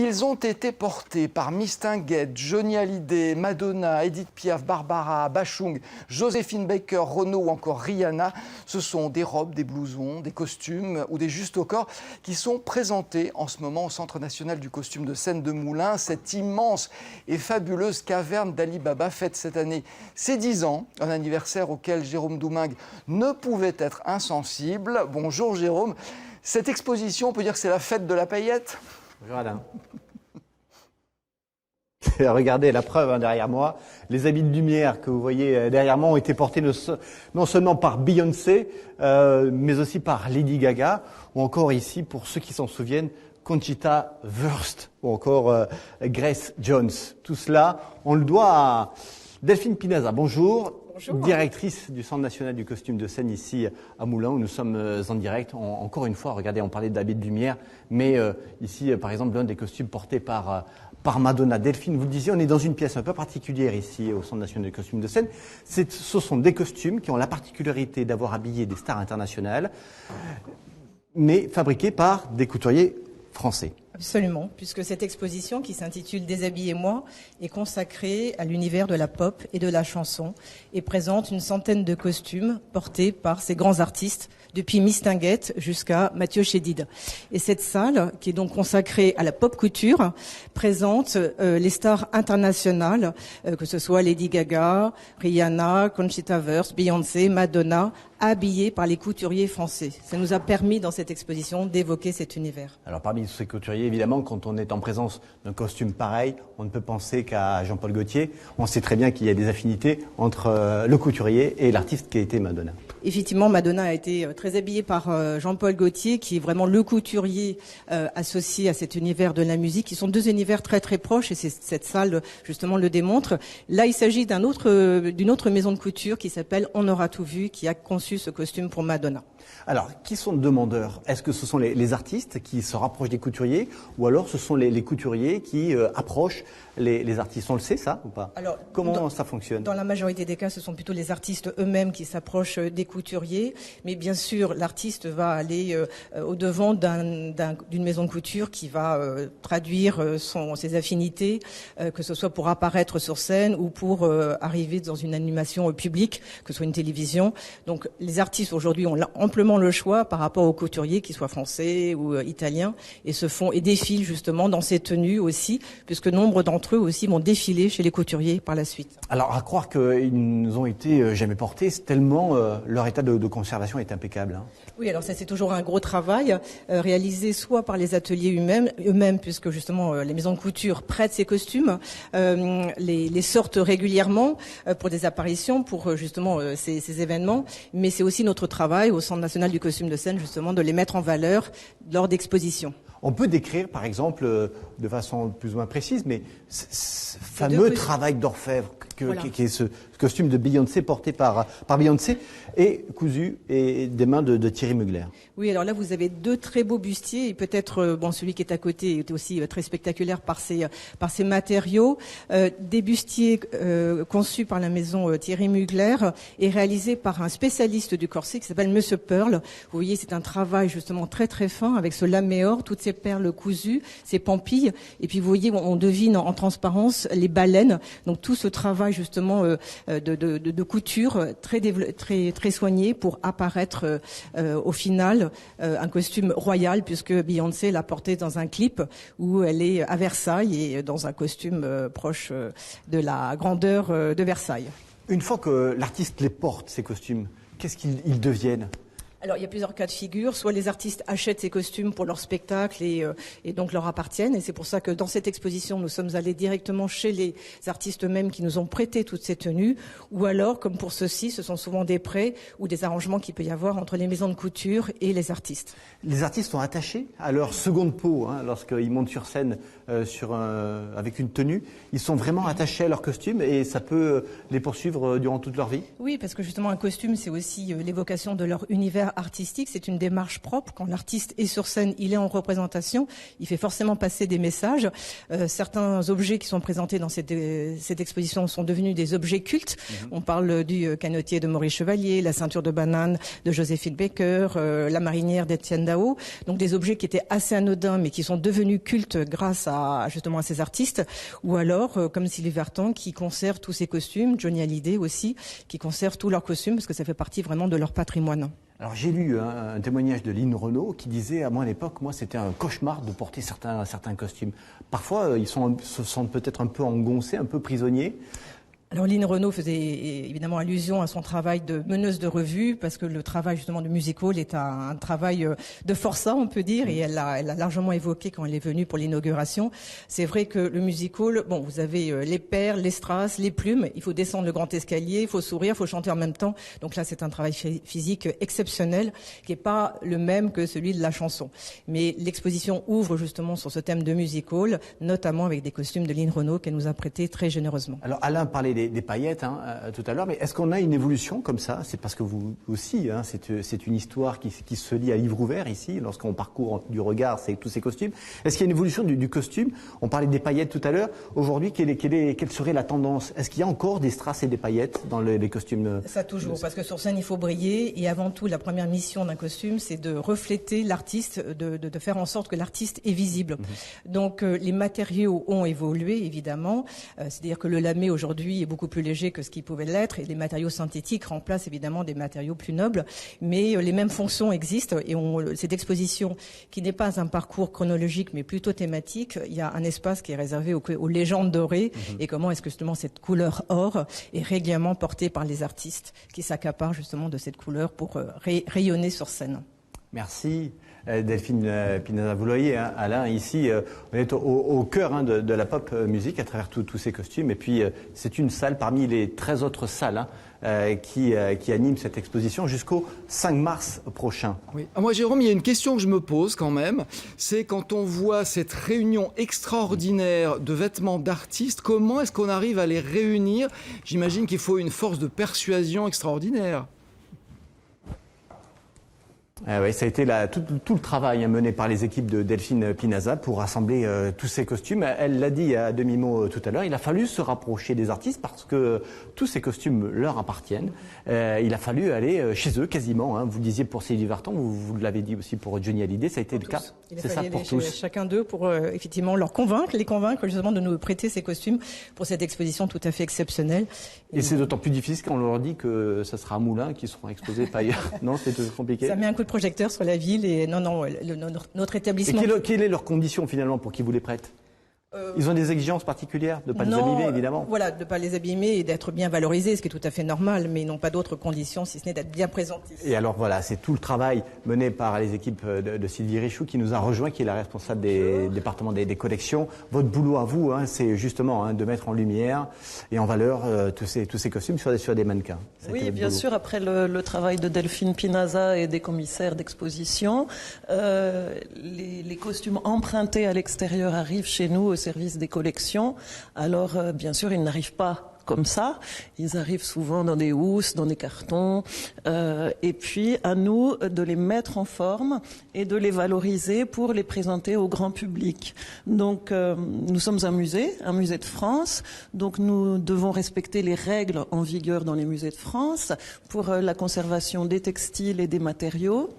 Ils ont été portés par Mistinguett, Johnny Hallyday, Madonna, Edith Piaf, Barbara, Bachung, Joséphine Baker, Renaud ou encore Rihanna. Ce sont des robes, des blousons, des costumes ou des justes au corps qui sont présentés en ce moment au Centre national du costume de scène de Moulins. Cette immense et fabuleuse caverne d'Ali Baba fête cette année ses 10 ans, un anniversaire auquel Jérôme Doumingue ne pouvait être insensible. Bonjour Jérôme. Cette exposition, on peut dire que c'est la fête de la paillette ? Bonjour Alain. Regardez la preuve derrière moi. Les habits de lumière que vous voyez derrière moi ont été portés non seulement par Beyoncé, mais aussi par Lady Gaga, ou encore ici, pour ceux qui s'en souviennent, Conchita Wurst, ou encore Grace Jones. Tout cela, on le doit à Delphine Pinaza. Bonjour. Bonjour. Directrice du Centre national du costume de scène ici à Moulins, où nous sommes en direct. Encore une fois, regardez, on parlait d'habits de lumière, mais ici, par exemple, l'un des costumes portés par Madonna. Delphine, vous le disiez, on est dans une pièce un peu particulière ici au Centre national du costume de scène. Ce sont des costumes qui ont la particularité d'avoir habillé des stars internationales, mais fabriqués par des couturiers français. Absolument, puisque cette exposition qui s'intitule Déshabillez-moi est consacrée à l'univers de la pop et de la chanson et présente une centaine de costumes portés par ces grands artistes, depuis Mistinguett jusqu'à Mathieu Chédid. Et cette salle, qui est donc consacrée à la pop couture, présente les stars internationales, que ce soit Lady Gaga, Rihanna, Conchita Wurst, Beyoncé, Madonna, habillées par les couturiers français. Ça nous a permis dans cette exposition d'évoquer cet univers. Alors parmi tous ces couturiers, évidemment, quand on est en présence d'un costume pareil, on ne peut penser qu'à Jean-Paul Gaultier. On sait très bien qu'il y a des affinités entre le couturier et l'artiste qui a été Madonna. Effectivement, Madonna a été très habillée par Jean-Paul Gaultier, qui est vraiment le couturier associé à cet univers de la musique. Ils sont deux univers très très proches et cette salle justement le démontre. Là, il s'agit d'une autre maison de couture qui s'appelle On aura tout vu, qui a conçu ce costume pour Madonna. Alors, qui sont demandeurs? Est-ce que ce sont les artistes qui se rapprochent des couturiers ou alors ce sont les couturiers qui approchent les artistes? On le sait ça ou pas? Alors, comment ça fonctionne? Dans la majorité des cas, ce sont plutôt les artistes eux-mêmes qui s'approchent des couturiers. Mais bien sûr, l'artiste va aller au-devant d'une maison de couture qui va traduire ses affinités, que ce soit pour apparaître sur scène ou pour arriver dans une animation publique, que ce soit une télévision. Donc, les artistes aujourd'hui ont amplement le choix par rapport aux couturiers, qu'ils soient français ou italiens, et défilent justement dans ces tenues aussi, puisque nombre d'entre eux aussi vont défiler chez les couturiers par la suite. Alors, à croire qu'ils nous ont été jamais portés, tellement leur état de conservation est impeccable. Hein. Oui, alors ça c'est toujours un gros travail réalisé soit par les ateliers eux-mêmes, puisque justement les maisons de couture prêtent ces costumes, les sortent régulièrement pour des apparitions, pour justement ces événements, mais c'est aussi notre travail au Centre national du costume de scène justement de les mettre en valeur lors d'expositions. On peut décrire, par exemple, de façon plus ou moins précise, mais ce fameux travail d'orfèvre qui est ce costume de Beyoncé porté par Beyoncé et cousu et des mains de Thierry Mugler. Oui, alors là vous avez deux très beaux bustiers et peut-être celui qui est à côté est aussi très spectaculaire par ses matériaux. Des bustiers conçus par la maison Thierry Mugler et réalisés par un spécialiste du corset qui s'appelle Monsieur Pearl. Vous voyez, c'est un travail justement très très fin avec ce laméor, toutes ces perles cousues, ces pampilles, et puis vous voyez, on devine en transparence les baleines. Donc tout ce travail justement de couture très soigné pour apparaître au final un costume royal, puisque Beyoncé l'a porté dans un clip où elle est à Versailles et dans un costume proche de la grandeur de Versailles. Une fois que l'artiste les porte, ces costumes, qu'est-ce qu'ils deviennent ? Alors, il y a plusieurs cas de figure. Soit les artistes achètent ces costumes pour leur spectacle et donc leur appartiennent. Et c'est pour ça que dans cette exposition, nous sommes allés directement chez les artistes eux-mêmes qui nous ont prêté toutes ces tenues. Ou alors, comme pour ceci, ce sont souvent des prêts ou des arrangements qu'il peut y avoir entre les maisons de couture et les artistes. Les artistes sont attachés à leur seconde peau, lorsqu'ils montent sur scène avec une tenue. Ils sont vraiment attachés à leur costume et ça peut les poursuivre durant toute leur vie. Oui, parce que justement, un costume, c'est aussi l'évocation de leur univers manière artistique, c'est une démarche propre. Quand l'artiste est sur scène, il est en représentation, il fait forcément passer des messages. Certains objets qui sont présentés dans cette exposition sont devenus des objets cultes. On parle du canotier de Maurice Chevalier, la ceinture de banane de Joséphine Baker, la marinière d'Étienne Dao. Donc des objets qui étaient assez anodins mais qui sont devenus cultes grâce à justement à ces artistes. Ou alors, comme Sylvie Vartan qui conserve tous ses costumes, Johnny Hallyday aussi, qui conserve tous leurs costumes parce que ça fait partie vraiment de leur patrimoine. Alors j'ai lu un témoignage de Lynn Renaud qui disait à moi à l'époque, c'était un cauchemar de porter certains costumes. Parfois ils se sentent peut-être un peu engoncés, un peu prisonniers. Alors Lynn Renaud faisait évidemment allusion à son travail de meneuse de revue parce que le travail justement de musical est un travail de forçat on peut dire et elle l'a largement évoqué quand elle est venue pour l'inauguration. C'est vrai que le musical, vous avez les perles, les strass, les plumes, il faut descendre le grand escalier, il faut sourire, il faut chanter en même temps. Donc là c'est un travail physique exceptionnel qui est pas le même que celui de la chanson. Mais l'exposition ouvre justement sur ce thème de musical, notamment avec des costumes de Lynn Renaud qu'elle nous a prêtés très généreusement. Alors Alain parlait des paillettes tout à l'heure, mais est-ce qu'on a une évolution comme ça? C'est parce que vous aussi, c'est une histoire qui se lit à livre ouvert ici, lorsqu'on parcourt du regard tous ces costumes. Est-ce qu'il y a une évolution du costume? On parlait des paillettes tout à l'heure. Aujourd'hui, quelle serait la tendance? Est-ce qu'il y a encore des strass et des paillettes dans les costumes? Ça toujours, parce que sur scène, il faut briller. Et avant tout, la première mission d'un costume, c'est de refléter l'artiste, de faire en sorte que l'artiste est visible. Donc, les matériaux ont évolué, évidemment. C'est-à-dire que le lamé, aujourd'hui, est beaucoup plus léger que ce qu'il pouvait l'être et les matériaux synthétiques remplacent évidemment des matériaux plus nobles, mais les mêmes fonctions existent et cette exposition qui n'est pas un parcours chronologique mais plutôt thématique, il y a un espace qui est réservé aux légendes dorées et comment est-ce que justement cette couleur or est régulièrement portée par les artistes qui s'accaparent justement de cette couleur pour rayonner sur scène. Merci. Delphine Pinaza, vous le voyez, Alain, ici, on est au cœur de la pop musique à travers tous ces costumes. Et puis, c'est une salle parmi les 13 autres salles qui animent cette exposition jusqu'au 5 mars prochain. Oui. Moi, Jérôme, il y a une question que je me pose quand même. C'est quand on voit cette réunion extraordinaire de vêtements d'artistes, comment est-ce qu'on arrive à les réunir? J'imagine qu'il faut une force de persuasion extraordinaire. Oui, ça a été tout le travail mené par les équipes de Delphine Pinaza pour rassembler tous ces costumes. Elle l'a dit à demi-mot tout à l'heure, il a fallu se rapprocher des artistes parce que tous ces costumes leur appartiennent. Il a fallu aller chez eux quasiment. Vous le disiez pour Sylvie Vartan, vous l'avez dit aussi pour Johnny Hallyday, ça a été le cas. C'est ça pour tous. Chacun d'eux pour effectivement les convaincre justement de nous prêter ces costumes pour cette exposition tout à fait exceptionnelle. Et c'est d'autant plus difficile quand on leur dit que ça sera à Moulins qui seront exposés pas ailleurs. Non, c'est compliqué. Ça met un coup de projecteur sur la ville et notre établissement. Et quelle est leur condition finalement pour qu'ils vous les prêtent? Ils ont des exigences particulières de ne pas les abîmer, évidemment. Voilà, de ne pas les abîmer et d'être bien valorisés, ce qui est tout à fait normal, mais ils n'ont pas d'autres conditions si ce n'est d'être bien présentés. Et alors voilà, c'est tout le travail mené par les équipes de Sylvie Richoux qui nous a rejoint, qui est la responsable des départements des collections. Votre boulot à vous, c'est justement de mettre en lumière et en valeur tous ces costumes sur des mannequins. Oui, bien sûr, après le travail de Delphine Pinaza et des commissaires d'exposition, les costumes empruntés à l'extérieur arrivent chez nous au service des collections. Alors, bien sûr, ils n'arrivent pas comme ça. Ils arrivent souvent dans des housses, dans des cartons. Et puis, à nous de les mettre en forme et de les valoriser pour les présenter au grand public. Donc, nous sommes un musée de France. Donc, nous devons respecter les règles en vigueur dans les musées de France pour la conservation des textiles et des matériaux.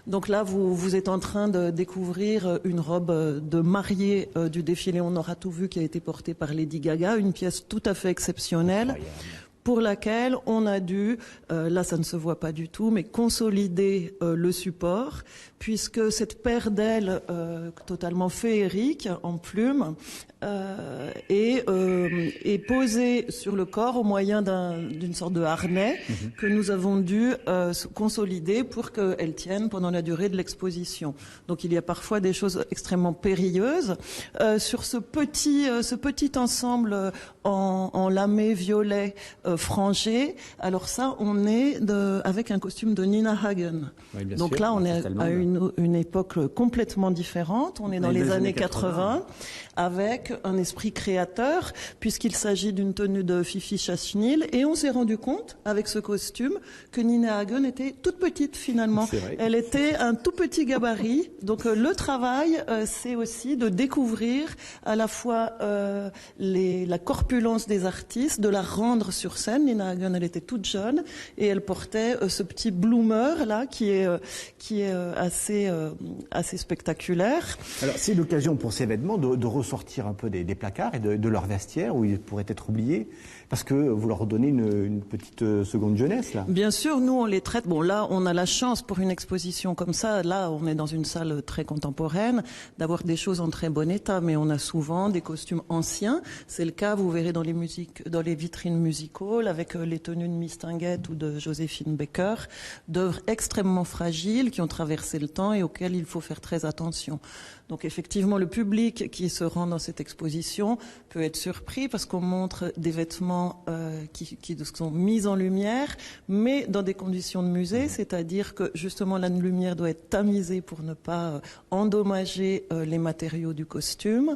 Donc là, vous êtes en train de découvrir une robe de mariée du défilé On aura tout vu qui a été portée par Lady Gaga, une pièce tout à fait exceptionnelle pour laquelle on a dû, là ça ne se voit pas du tout, mais consolider le support, puisque cette paire d'ailes totalement féerique en plumes est posée sur le corps au moyen d'une sorte de harnais que nous avons dû consolider pour qu'elle tienne pendant la durée de l'exposition. Donc il y a parfois des choses extrêmement périlleuses. Sur ce petit ensemble en lamé violet frangé. Alors ça, on est avec un costume de Nina Hagen. Oui, bien Donc sûr, là, on est artiste à allemande. une époque complètement différente. On est dans les années 80 avec un esprit créateur, puisqu'il s'agit d'une tenue de Fifi Chassenil. Et on s'est rendu compte, avec ce costume, que Nina Hagen était toute petite finalement. C'est vrai. Elle était un tout petit gabarit. Donc le travail, c'est aussi de découvrir à la fois la corpulence des artistes, de la rendre sur scène. Nina Hagen, elle était toute jeune et elle portait ce petit bloomer là qui est assez spectaculaire. Alors, c'est l'occasion pour ces vêtements de ressortir un peu des placards et de leur vestiaire où ils pourraient être oubliés, parce que vous leur donnez une petite seconde jeunesse, là. Bien sûr, nous, on les traite. Bon, là, on a la chance pour une exposition comme ça. Là, on est dans une salle très contemporaine, d'avoir des choses en très bon état, mais on a souvent des costumes anciens. C'est le cas, vous verrez dans les vitrines musicales, avec les tenues de Miss Tinguette ou de Joséphine Baker, d'œuvres extrêmement fragiles qui ont traversé le temps et auxquelles il faut faire très attention. Donc effectivement, le public qui se rend dans cette exposition peut être surpris parce qu'on montre des vêtements qui sont mis en lumière, mais dans des conditions de musée, c'est-à-dire que justement la lumière doit être tamisée pour ne pas endommager les matériaux du costume,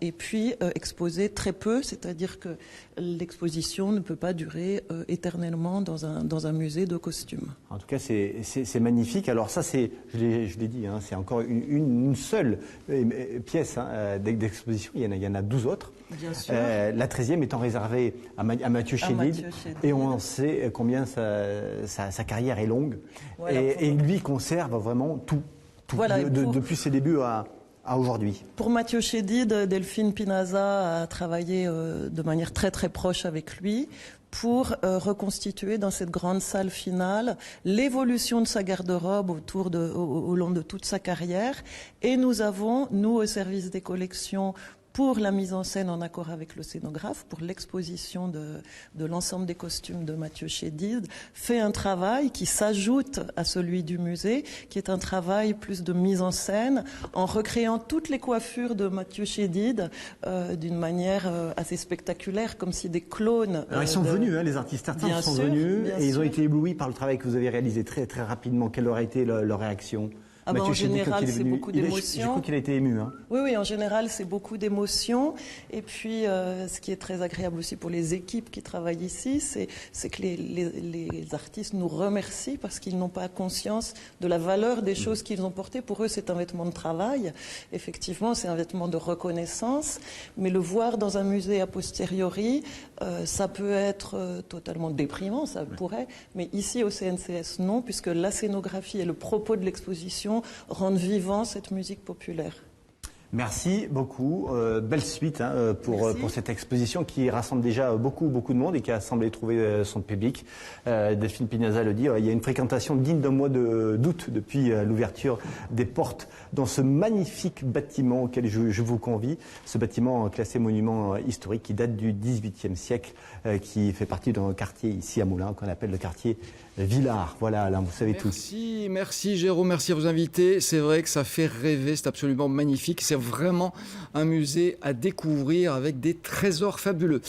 et puis exposer très peu, c'est-à-dire que l'exposition ne peut pas durer éternellement dans un musée de costumes. En tout cas, c'est magnifique. Alors ça, je l'ai dit, hein, c'est encore une seule pièce d'exposition. Il y en a 12 autres. Bien sûr. La 13e étant réservée à Mathieu Chédid. Et on sait combien sa carrière est longue. Voilà, et lui conserve vraiment tout voilà, depuis ses débuts à aujourd'hui. Pour Mathieu Chédid, Delphine Pinaza a travaillé de manière très très proche avec lui pour reconstituer dans cette grande salle finale l'évolution de sa garde-robe au long de toute sa carrière. Et nous avons, nous au service des collections, pour la mise en scène en accord avec le scénographe, pour l'exposition de l'ensemble des costumes de Mathieu Chédid, fait un travail qui s'ajoute à celui du musée, qui est un travail plus de mise en scène, en recréant toutes les coiffures de Mathieu Chédid d'une manière assez spectaculaire, comme si des clones... Alors ils sont venus, les artistes sont venus, et ils ont été éblouis par le travail que vous avez réalisé très, très rapidement. Quelle aurait été leur réaction ? En général, c'est beaucoup d'émotions. Je crois qu'il a été ému. Hein. Oui, en général, c'est beaucoup d'émotions. Et puis, ce qui est très agréable aussi pour les équipes qui travaillent ici, c'est que les artistes nous remercient parce qu'ils n'ont pas conscience de la valeur des choses qu'ils ont portées. Pour eux, c'est un vêtement de travail. Effectivement, c'est un vêtement de reconnaissance. Mais le voir dans un musée a posteriori, ça peut être totalement déprimant, ça pourrait. Mais ici, au CNCS, non, puisque la scénographie et le propos de l'exposition rendent vivant cette musique populaire. Merci beaucoup. Belle suite pour cette exposition qui rassemble déjà beaucoup de monde et qui a semblé trouver son public. Delphine Pinaza le dit, il y a une fréquentation digne d'un mois d'août depuis l'ouverture des portes dans ce magnifique bâtiment auquel je vous convie. Ce bâtiment classé monument historique qui date du XVIIIe siècle, qui fait partie d'un quartier ici à Moulins qu'on appelle le quartier Villars. Voilà, Alain, vous savez tout. Merci Jérôme, merci à vos invités. C'est vrai que ça fait rêver, c'est absolument magnifique. C'est vraiment un musée à découvrir avec des trésors fabuleux.